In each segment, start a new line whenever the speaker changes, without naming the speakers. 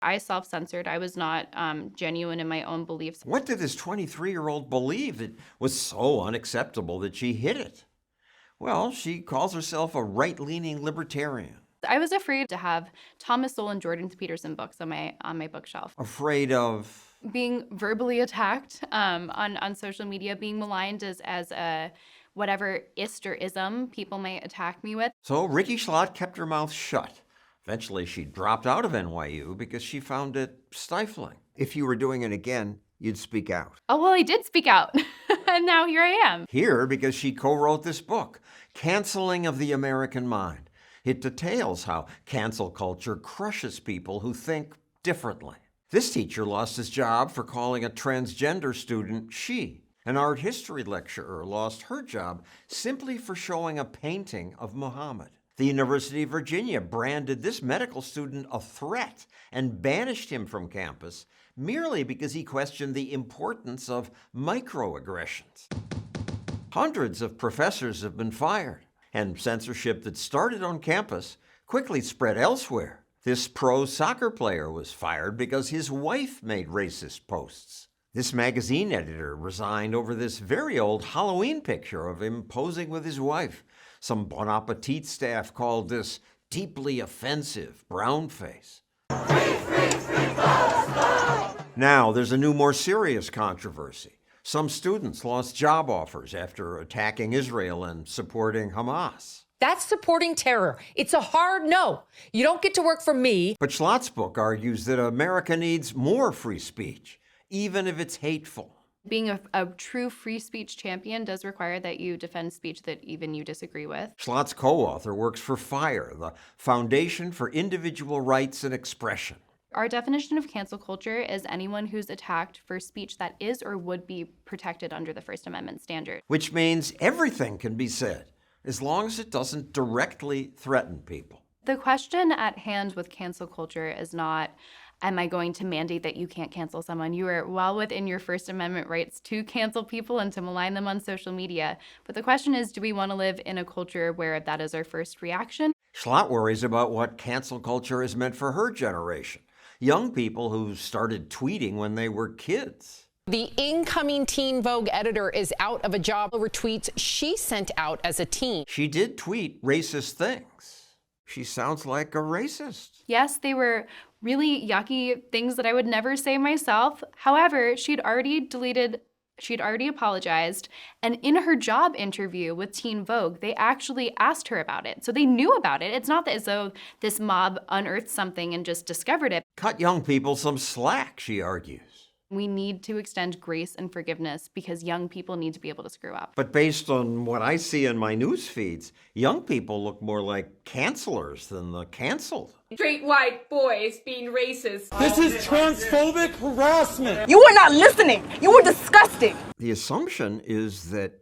I self-censored. I was not genuine in my own beliefs.
What did this 23-year-old believe that was so unacceptable that she hid it? Well, she calls herself a right-leaning libertarian.
I was afraid to have Thomas Sowell and Jordan Peterson books on my bookshelf.
Afraid of
Being verbally attacked on social media, being maligned as a whatever ist or ism people might attack me with.
So Rikki Schlott kept her mouth shut. Eventually, she dropped out of NYU because she found it stifling. If you were doing it again, you'd speak out.
Oh, well, I did speak out. And now here I am.
Here because she co-wrote this book, Canceling of the American Mind. It details how cancel culture crushes people who think differently. This teacher lost his job for calling a transgender student she. An art history lecturer lost her job simply for showing a painting of Muhammad. The University of Virginia branded this medical student a threat and banished him from campus merely because he questioned the importance of microaggressions. Hundreds of professors have been fired, and censorship that started on campus quickly spread elsewhere. This pro soccer player was fired because his wife made racist posts. This magazine editor resigned over this very old Halloween picture of him posing with his wife. Some Bon Appetit staff called this deeply offensive brownface. Now there's a new, more serious controversy. Some students lost job offers after attacking Israel and supporting Hamas.
That's supporting terror. It's a hard no. You don't get to work for me.
But Schlott's book argues that America needs more free speech, even if it's hateful.
Being a true free speech champion does require that you defend speech that even you disagree with.
Schlott's co-author works for FIRE, the Foundation for Individual Rights and Expression.
Our definition of cancel culture is anyone who's attacked for speech that is or would be protected under the First Amendment standard.
Which means everything can be said, as long as it doesn't directly threaten people.
The question at hand with cancel culture is not, am I going to mandate that you can't cancel someone? You are well within your First Amendment rights to cancel people and to malign them on social media. But the question is, do we want to live in a culture where that is our first reaction?
Schlott worries about what cancel culture has meant for her generation. Young people who started tweeting when they were kids.
The incoming Teen Vogue editor is out of a job over tweets she sent out as a teen.
She did tweet racist things. She sounds like a racist.
Yes, they were really yucky things that I would never say myself. However, she'd already apologized, and in her job interview with Teen Vogue, they actually asked her about it. So they knew about it. It's not as though this mob unearthed something and just discovered it.
Cut young people some slack, she argues.
We need to extend grace and forgiveness because young people need to be able to screw up.
But based on what I see in my news feeds, young people look more like cancelers than the canceled.
Straight white boys being racist.
This is transphobic harassment.
You were not listening. You were disgusting.
The assumption is that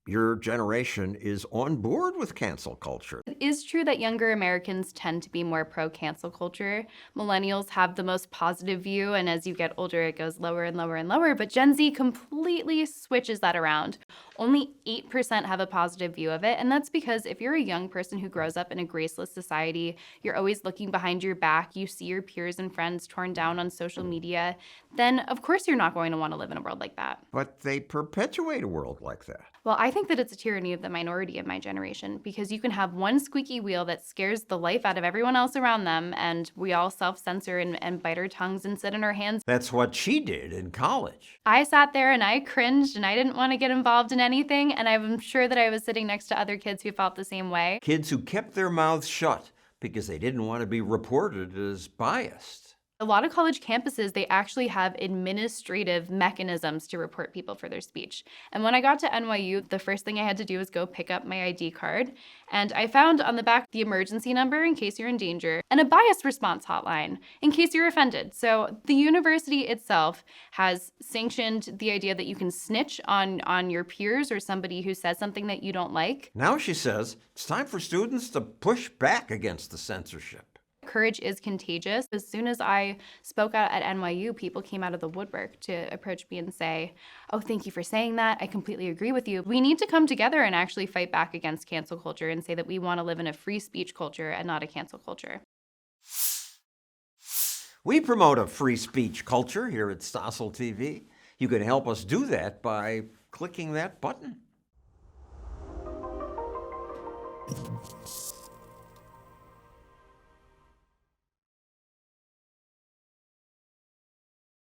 your generation is on board with cancel culture.
It is true that younger Americans tend to be more pro-cancel culture. Millennials have the most positive view, and as you get older, it goes lower and lower and lower, but Gen Z completely switches that around. Only 8% have a positive view of it, and that's because if you're a young person who grows up in a graceless society, you're always looking behind your back, you see your peers and friends torn down on social media, then of course you're not going to want to live in a world like that.
But they perpetuate a world like that.
Well, I think that it's a tyranny of the minority of my generation because you can have one squeaky wheel that scares the life out of everyone else around them, and we all self-censor and bite our tongues and sit in our hands.
That's what she did in college.
I sat there and I cringed and I didn't want to get involved in anything, and I'm sure that I was sitting next to other kids who felt the same way.
Kids who kept their mouths shut because they didn't want to be reported as biased.
A lot of college campuses, they actually have administrative mechanisms to report people for their speech. And when I got to NYU, the first thing I had to do was go pick up my ID card. And I found on the back the emergency number in case you're in danger and a bias response hotline in case you're offended. So the university itself has sanctioned the idea that you can snitch on your peers or somebody who says something that you don't like.
Now she says it's time for students to push back against the censorship.
Courage is contagious. As soon as I spoke out at NYU, people came out of the woodwork to approach me and say, oh, thank you for saying that. I completely agree with you. We need to come together and actually fight back against cancel culture and say that we want to live in a free speech culture and not a cancel culture.
We promote a free speech culture here at Stossel TV. You can help us do that by clicking that button.